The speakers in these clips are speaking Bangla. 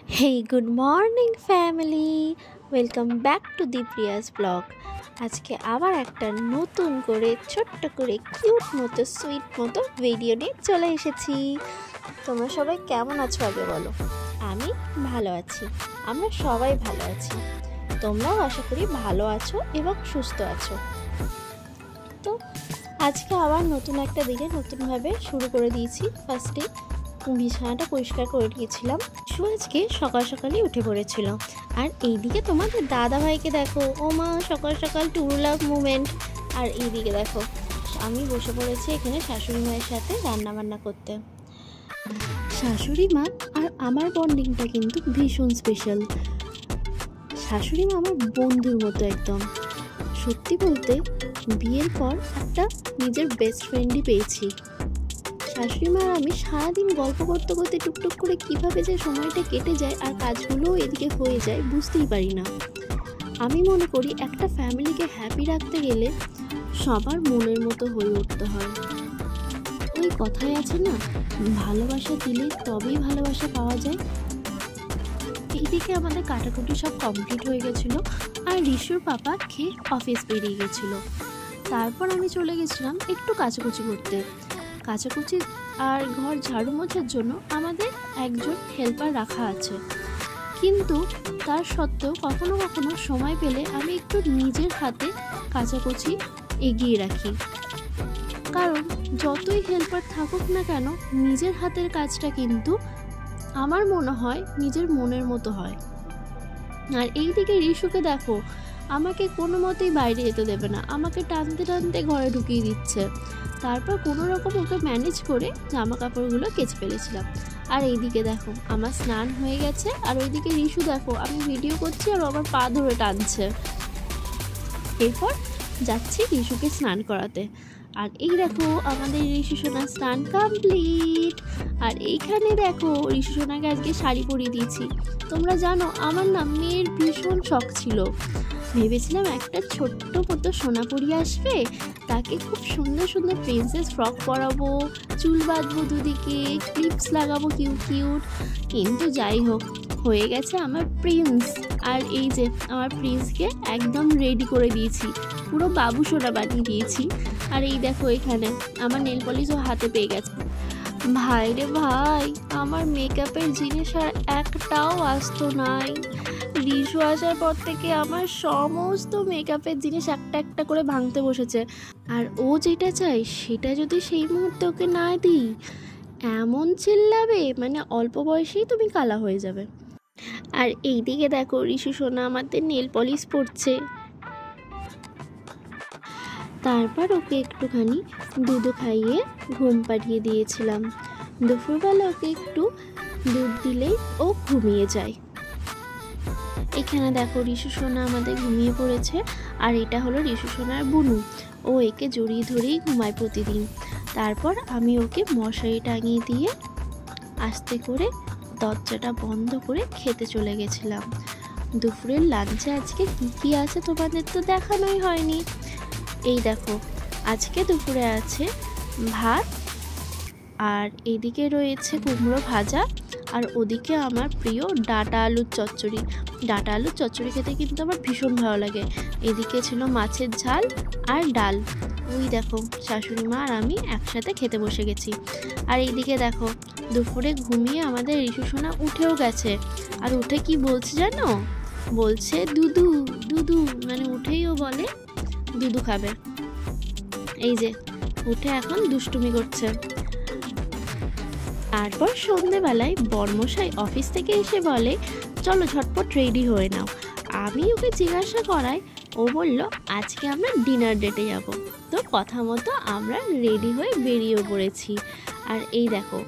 Hey, good morning family. Welcome back to Dipriya's vlog. আজকে আবার একটা নতুন করে ছোট্ট করে কিউট মতো সুইট মতো ভিডিও নিয়ে চলে এসেছি। তোমরা সবাই কেমন আছো আগে বলো। আমি ভালো আছি, আমরা সবাই ভালো আছি। তোমরাও আশা করি ভালো আছো এবং সুস্থ আছো। তো আজকে আবার নতুন একটা দিনে নতুনভাবে শুরু করে দিয়েছি। ফার্স্টে বিছানাটা পরিষ্কার করে দিয়েছিলাম। আজকে সকাল সকালই উঠে পড়েছিল। আর এইদিকে তোমাদের দাদা ভাইকে দেখো, ও মা সকাল সকাল টুরু লাভ মুভমেন্ট। আর এইদিকে দেখো আমি বসে পড়েছি এখানে শাশুড়ি মায়ের সাথে রান্নাবান্না করতে। শাশুড়ি মা আর আমার বন্ডিংটা কিন্তু ভীষণ স্পেশাল। শাশুড়ি মা আমার বন্ধুর মতো একদম। সত্যি বলতে বিয়ের পর একটা নিজের বেস্ট ফ্রেন্ডই পেয়েছি। শাশুড়ি মা আর আমি সারাদিন গল্প করতে করতে টুকটুক করে কীভাবে যে সময়টা কেটে যায় আর কাজগুলোও এদিকে হয়ে যায় বুঝতেই পারি না। আমি মনে করি একটা ফ্যামিলিকে হ্যাপি রাখতে গেলে সবার মনের মতো হয়ে উঠতে হয়। ওই কথাই আছে না, ভালোবাসা দিলে তবেই ভালোবাসা পাওয়া যায়। এইদিকে আমাদের কাটাকুটি সব কমপ্লিট হয়ে গেছিলো আর রিশুর পাপা খেয়ে অফিস বেরিয়ে গেছিলো। তারপর আমি চলে গেছিলাম একটু কাচাকুচি করতে। কাচাকুচি আর ঘর ঝাড়ু মোছার জন্য আমাদের একজন হেল্পার রাখা আছে, কিন্তু তার সত্ত্বেও কখনো কখনো সময় পেলে আমি একটু নিজের হাতে কাচাকুচি এগিয়ে রাখি। কারণ যতই হেল্পার থাকুক না কেন নিজের হাতের কাজটা কিন্তু আমার মনে হয় নিজের মনের মতো হয়। আর এইদিকে রিশুকে দেখো, আমাকে কোনো মতেই বাইরে যেতে দেবে না, আমাকে টানতে টানতে ঘরে ঢুকিয়ে দিচ্ছে। তারপর কোনো রকম ওকে ম্যানেজ করে জামা কাপড়গুলো কেচে ফেলেছিলাম। আর এইদিকে দেখো আমার স্নান হয়ে গেছে, আর ওইদিকে রিশু দেখো আমি ভিডিও করছি আর আমার পা ধরে টানছে। এরপর যাচ্ছি রিশুকে স্নান করাতে। আর এই দেখো আমাদের রিশু সোনার স্নান কমপ্লিট। আর এইখানে দেখো রিশু সোনাকে আজকে শাড়ি পরিয়ে দিয়েছি। তোমরা জানো আমার না মেয়ের ভীষণ শখ ছিল। ভেবেছিলাম একটা ছোট্ট মতো সোনা পরিয়ে আসবে, তাকে খুব সুন্দর সুন্দর প্রিন্সেস ফ্রক পরাবো, চুল বাঁধবো দুদিকে, ক্লিপস লাগাবো কিউট কিউট। কিন্তু যাই হোক, হয়ে গেছে আমার প্রিন্স। আর এই যে আমার প্রিন্সকে একদম রেডি করে দিয়েছি, পুরো বাবু সোনা বানিয়ে দিয়েছি। আর এই দেখো এখানে আমার নেল পলিশও হাতে পেয়ে গেছে। ভাই রে ভাই, আমার মেকআপের জিনিস আর একটাও আসতো নাই। রিশু আসার পর থেকে আমার সমস্ত মেকআপের জিনিস একটা একটা করে ভাঙতে বসেছে। আর ও যেটা চায় সেটা যদি সেই মুহূর্তে ওকে না দিই, এমন চিল্লাবে মানে অল্প বয়সেই তুমি কালা হয়ে যাবে। আর এইদিকে দেখো রিশু সোনা আমাদের নেল পলিশ পড়ছে। তারপর ওকে একটুখানি দুধ খাইয়ে ঘুম পাড়িয়ে দিয়েছিলাম। দুপুরবেলা ওকে একটু দুধ দিলেই ও ঘুমিয়ে যায়। এখানে দেখো রিশু সোনা আমাদের ঘুমিয়ে পড়েছে। আর এটা হলো রিশু সোনার বুনু, ও একে জড়িয়ে ধরেই ঘুমায় প্রতিদিন। তারপর আমি ওকে মশারি টাঙিয়ে দিয়ে আস্তে করে দরজাটা বন্ধ করে খেতে চলে গেছিলাম। দুপুরের লাঞ্চে আজকে কী আছে তোমাদের তো দেখানোই হয়নি। এই দেখো আজকে দুপুরে আছে ভাত, আর এদিকে রয়েছে কুমড়ো ভাজা, আর ওদিকে আমার প্রিয় ডাঁটা আলুর চচ্চড়ি। ডাঁটা আলুর চচ্চড়ি খেতে কিন্তু আমার ভীষণ ভালো লাগে। এদিকে ছিল মাছের ঝাল আর ডাল। ওই দেখো শাশুড়ি মা আর আমি একসাথে খেতে বসে গেছি। আর এইদিকে দেখো দুপুরে ঘুমিয়ে আমাদের রিশু সোনা উঠেও গেছে। আর উঠে কি বলছে জানো, বলছে দুদু দুদু, মানে উঠেই ও বলে দুধু খাবে। এই যে উঠে এখন দুষ্টুমি করছে। তারপর সন্ধেবেলায় বর্মশাই অফিস থেকে এসে বলে চলো ঝটপট রেডি হয়ে নাও। আমি ওকে জিজ্ঞাসা করাই, ও বলল আজকে আমরা ডিনার ডেটে যাব। তো কথা মতো আমরা রেডি হয়ে বেরিয়েও পড়েছি। আর এই দেখো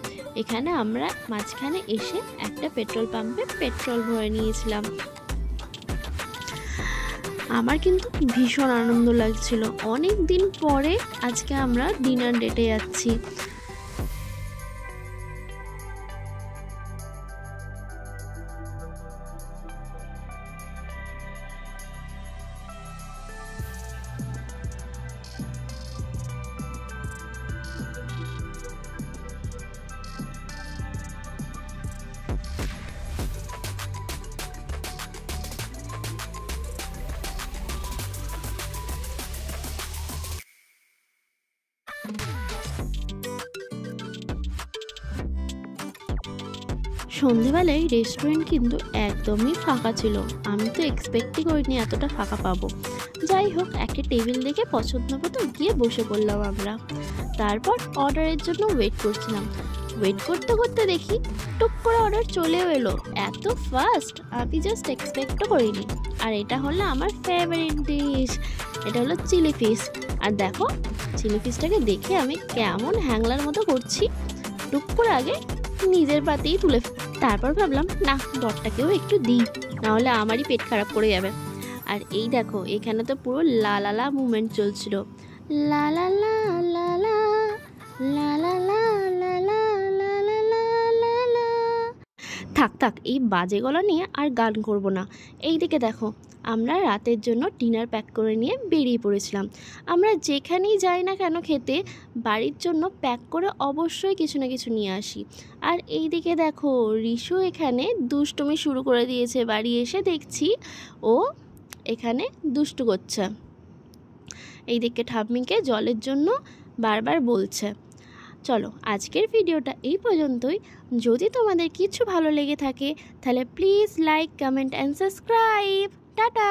এখানে আমরা মাঝখানে এসে একটা পেট্রোল পাম্পে পেট্রোল ভরে নিয়েছিলাম। আমার কিন্তু ভীষণ আনন্দ লাগছিল, অনেক দিন পরে আজকে আমরা ডিনার ডেটে যাচ্ছি। সন্ধেবেলায় রেস্টুরেন্ট কিন্তু একদমই ফাঁকা ছিল। আমি তো এক্সপেক্টই করিনি এতটা ফাঁকা পাবো। যাই হোক, একটা টেবিল দেখে পছন্দ মতো গিয়ে বসে পড়লাম আমরা। তারপর অর্ডারের জন্য ওয়েট করছিলাম। ওয়েট করতে করতে দেখি টুক করে অর্ডার চলেও এলো। এত ফাস্ট আমি জাস্ট এক্সপেক্টও করিনি। আর এটা হলো আমার ফেভারিট ডিশ, এটা হলো চিলি ফিশ। আর দেখো, চিলি ফিশটাকে দেখে আমি কেমন হ্যাংলার মতো করছি। টুক করে আগে নিজের পাতেই তুলে, তারপর ভাবলাম না, বরটাকেও একটু দিই, নাহলে আমারই পেট খারাপ করে যাবে। আর এই দেখো, এখানে তো পুরো লা লা লা মুভমেন্ট চলছিল। লা লা লা লা লা লা লা লা লা লা লা লা লা লা। থাক থাক, এই বাজে গলা নিয়ে আর গান করব না। এই দিকে দেখো, আমরা রাতের জন্য ডিনার প্যাক করে নিয়ে বেরিয়ে পড়েছিলাম। আমরা যেখানেই যাই না কেন খেতে, বাড়ির জন্য প্যাক করে অবশ্যই কিছু না কিছু নিয়ে আসি। আর এই দিকে দেখো, রিশু এখানে দুষ্টুমি শুরু করে দিয়েছে। বাড়ি এসে দেখছি ও এখানে দুষ্টু করছে। এই দিকে ঠাম্মিকে জলের জন্য বারবার বলছে। চলো, আজকের ভিডিওটা এই পর্যন্তই। যদি তোমাদের কিছু ভালো লেগে থাকে তাহলে please like, comment and subscribe. Tata.